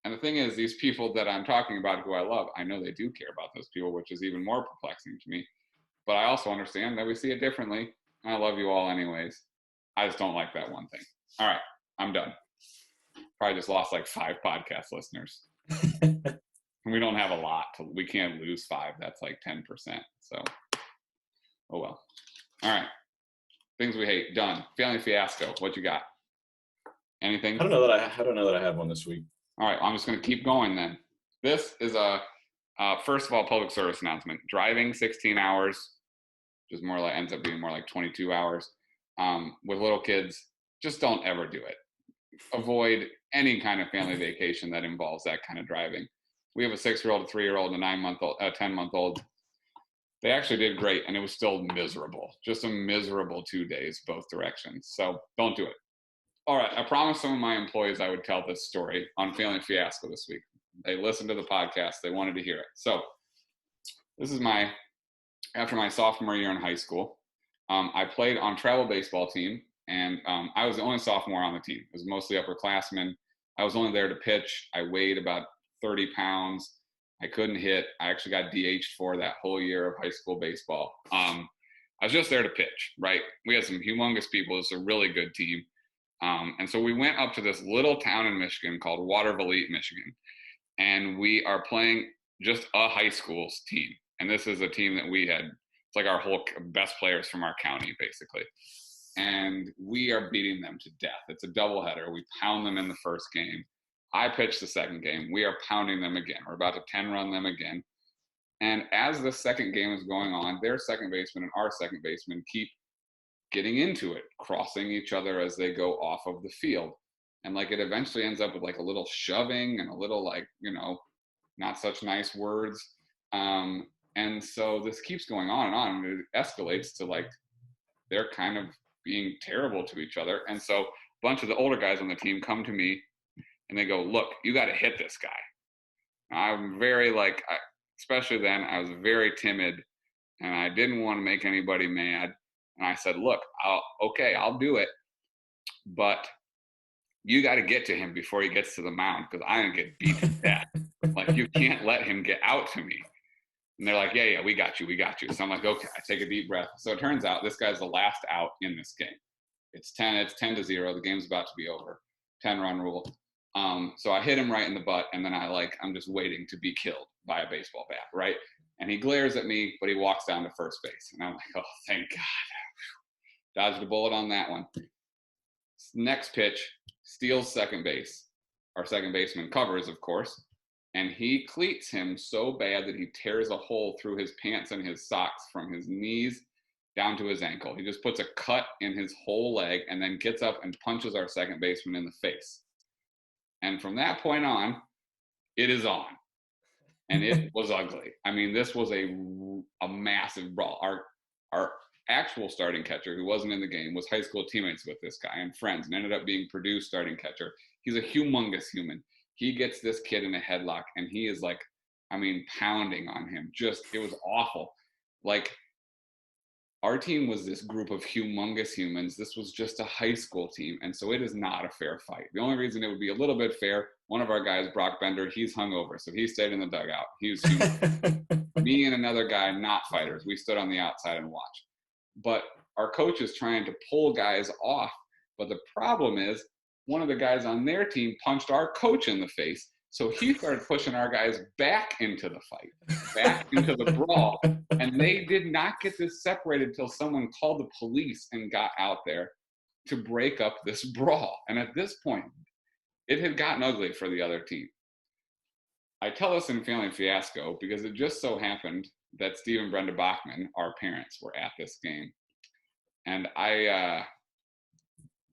And the thing is, these people that I'm talking about who I love, I know they do care about those people, which is even more perplexing to me. But I also understand that we see it differently. And I love you all anyways. I just don't like that one thing. All right, I'm done. Probably just lost like 5 podcast listeners. We don't have a lot. We can't lose 5. That's like 10%. So, oh well. All right. Things we hate. Done. Family fiasco. What you got? Anything? I don't know that I have one this week. All right, I'm just going to keep going then. This is first of all, public service announcement. Driving 16 hours, which is ends up being more like 22 hours, with little kids, just don't ever do it. Avoid any kind of family vacation that involves that kind of driving. We have a 6-year-old, a 3-year-old, a 9-month-old, a 10-month-old. They actually did great, and it was still miserable. Just a miserable 2 days, both directions. So don't do it. All right, I promised some of my employees I would tell this story on Family Fiasco this week. They listened to the podcast. They wanted to hear it. So this is after my sophomore year in high school. I played on travel baseball team, and I was the only sophomore on the team. It was mostly upperclassmen. I was only there to pitch. I weighed about 30 pounds. I couldn't hit. I actually got DH'd for that whole year of high school baseball. I was just there to pitch, right? We had some humongous people. It was a really good team. And so we went up to this little town in Michigan called Waterville, Michigan. And we are playing just a high school's team. And this is a team that we had, it's like our whole best players from our county, basically. And we are beating them to death. It's a doubleheader. We pound them in the first game. I pitch the second game. We are pounding them again. We're about to 10-run them again. And as the second game is going on, their second baseman and our second baseman keep getting into it, crossing each other as they go off of the field. And like it eventually ends up with like a little shoving and a little like, not such nice words. And so this keeps going on and on. And it escalates to like they're kind of being terrible to each other. And so a bunch of the older guys on the team come to me and they go, look, you got to hit this guy. I'm very especially then, I was very timid and I didn't want to make anybody mad. And I said, look, I'll do it. But you got to get to him before he gets to the mound because I'm going to get beat to death. Like, you can't let him get out to me. And they're like, yeah, we got you. So I'm like, okay, I take a deep breath. So it turns out this guy's the last out in this game. It's 10-0. The game's about to be over. 10-run rule. So I hit him right in the butt, and then I'm just waiting to be killed by a baseball bat, right? And he glares at me, but he walks down to first base. And I'm like, oh, thank God. Dodged a bullet on that one. Next pitch, steals second base. Our second baseman covers, of course. And he cleats him so bad that he tears a hole through his pants and his socks from his knees down to his ankle. He just puts a cut in his whole leg and then gets up and punches our second baseman in the face. And from that point on, It is on. And it was ugly. I mean, this was a massive brawl. Our actual starting catcher, who wasn't in the game, was high school teammates with this guy and friends, and ended up being Purdue's starting catcher. He's a humongous human. He gets this kid in a headlock, and he is like, I mean, pounding on him. Just, it was awful. Like, our team was this group of humongous humans. This was just a high school team, and so it is not a fair fight. The only reason it would be a little bit fair, one of our guys, Brock Bender, he's hungover, so he stayed in the dugout. He was human. Me and another guy, not fighters, we stood on the outside and watched. But our coach is trying to pull guys off, but the problem is one of the guys on their team punched our coach in the face. So he started pushing our guys back into the fight, back into the brawl. And they did not get this separated until someone called the police and got out there to break up this brawl. And at this point, it had gotten ugly for the other team. I tell this in Family Fiasco because it just so happened that Steve and Brenda Bachman, our parents, were at this game. And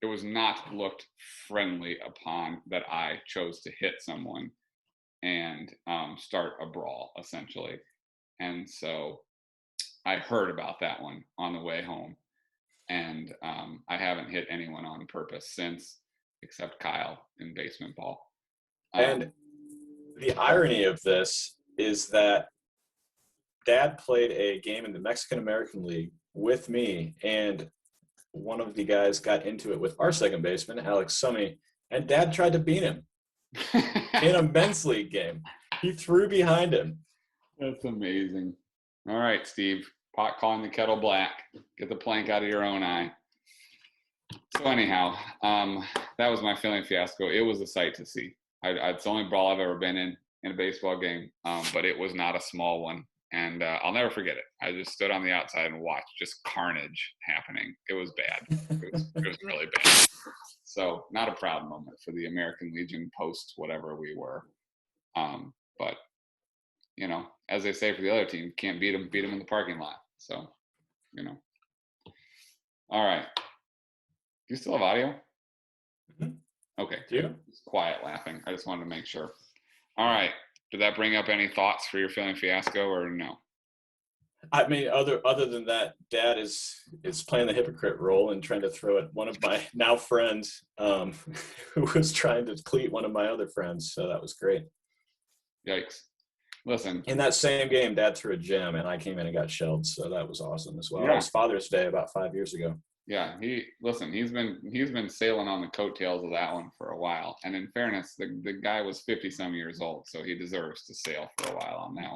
it was not looked friendly upon that I chose to hit someone and start a brawl, essentially. And so I heard about that one on the way home. And I haven't hit anyone on purpose since, except Kyle in basement ball. And the irony of this is that Dad played a game in the Mexican-American League with me, and one of the guys got into it with our second baseman, Alex Summy, and Dad tried to beat him in a men's league game. He threw behind him. That's amazing. All right, Steve. Pot calling the kettle black. Get the plank out of your own eye. So anyhow, that was my Family Fiasco. It was a sight to see. It's the only brawl I've ever been in a baseball game, but it was not a small one. And I'll never forget it. I just stood on the outside and watched just carnage happening. It was bad. It was really bad. So not a proud moment for the American Legion post whatever we were. But, you know, as they say for the other team, can't beat them in the parking lot. So, you know. All right. Do you still have audio? Mm-hmm. Okay. Do you? It's quiet laughing. I just wanted to make sure. All right. Did that bring up any thoughts for your Family Fiasco or no? I mean, other than that, Dad is playing the hypocrite role and trying to throw at one of my now friends who was trying to cleat one of my other friends. So that was great. Yikes. Listen. In that same game, Dad threw a gem, and I came in and got shelled. So that was awesome as well. Yeah. That was Father's Day about 5 years ago. Yeah, he's been sailing on the coattails of that one for a while. And in fairness, the guy was 50-some years old, so he deserves to sail for a while on that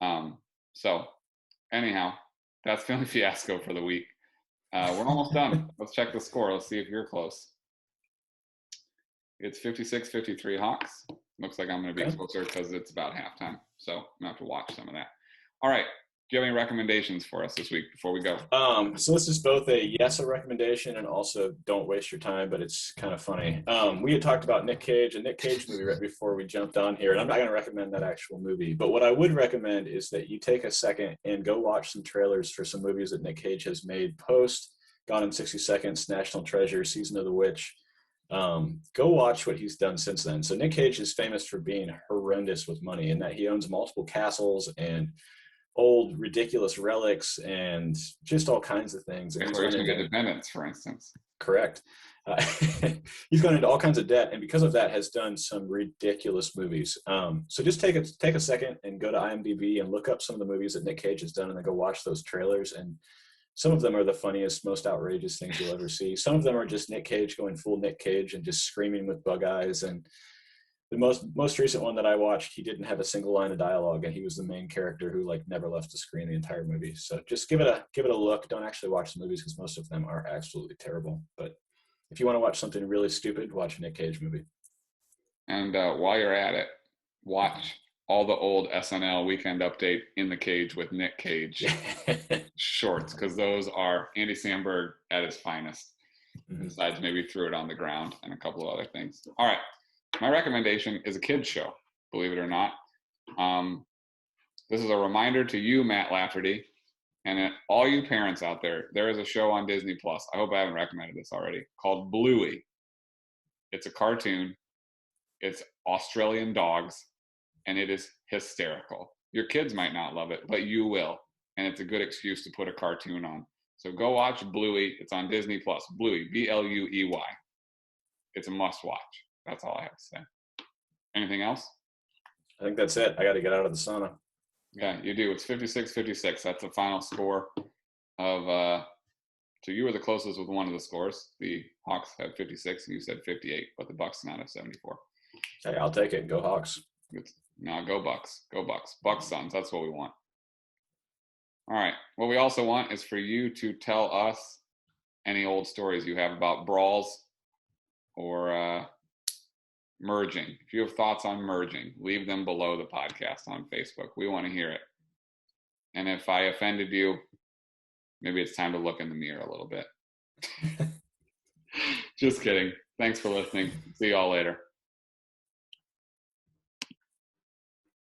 one. So anyhow, that's Family Fiasco for the week. We're almost done. Let's check the score. Let's see if you're close. It's 56-53 Hawks. Looks like I'm going to be closer because it's about halftime. So I'm going to have to watch some of that. All right. Do you have any recommendations for us this week before we go? So this is both a recommendation and also don't waste your time, but it's kind of funny. We had talked about Nick Cage, a Nick Cage movie right before we jumped on here, and I'm not going to recommend that actual movie. But what I would recommend is that you take a second and go watch some trailers for some movies that Nick Cage has made post Gone in 60 Seconds, National Treasure, Season of the Witch. Go watch what he's done since then. So Nick Cage is famous for being horrendous with money, in that he owns multiple castles and old ridiculous relics and just all kinds of things. Declaration of Independence, for instance. Correct. He's gone into all kinds of debt, and because of that has done some ridiculous movies. So just take a second and go to IMDb and look up some of the movies that Nick Cage has done, and then go watch those trailers. And some of them are the funniest, most outrageous things you'll ever see. Some of them are just Nick Cage going full Nick Cage and just screaming with bug eyes. And the most recent one that I watched, he didn't have a single line of dialogue, and he was the main character who never left the screen the entire movie. So just give it a look. Don't actually watch the movies because most of them are absolutely terrible. But if you want to watch something really stupid, watch a Nick Cage movie. And while you're at it, watch all the old SNL Weekend Update in the Cage with Nick Cage shorts, because those are Andy Samberg at his finest. Mm-hmm. Besides maybe Threw It on the Ground and a couple of other things. All right. My recommendation is a kid's show, believe it or not. This is a reminder to you, Matt Lafferty, and all you parents out there. There is a show on Disney Plus. I hope I haven't recommended this already, called Bluey. It's a cartoon. It's Australian dogs, and it is hysterical. Your kids might not love it, but you will. And it's a good excuse to put a cartoon on. So go watch Bluey. It's on Disney Plus. Bluey, Bluey. It's a must watch. That's all I have to say. Anything else? I think that's it. I got to get out of the sauna. Yeah, you do. It's 56-56. That's the final score of so you were the closest with one of the scores. The Hawks had 56 and you said 58, but the Bucks now have 74. Hey, I'll take it. Go Hawks. Now go Bucks. Go Bucks. Bucks Suns. That's what we want. All right. What we also want is for you to tell us any old stories you have about brawls or merging. If you have thoughts on merging, leave them below the podcast on Facebook. We want to hear it. And if I offended you, maybe it's time to look in the mirror a little bit. Just kidding. Thanks for listening. See y'all later.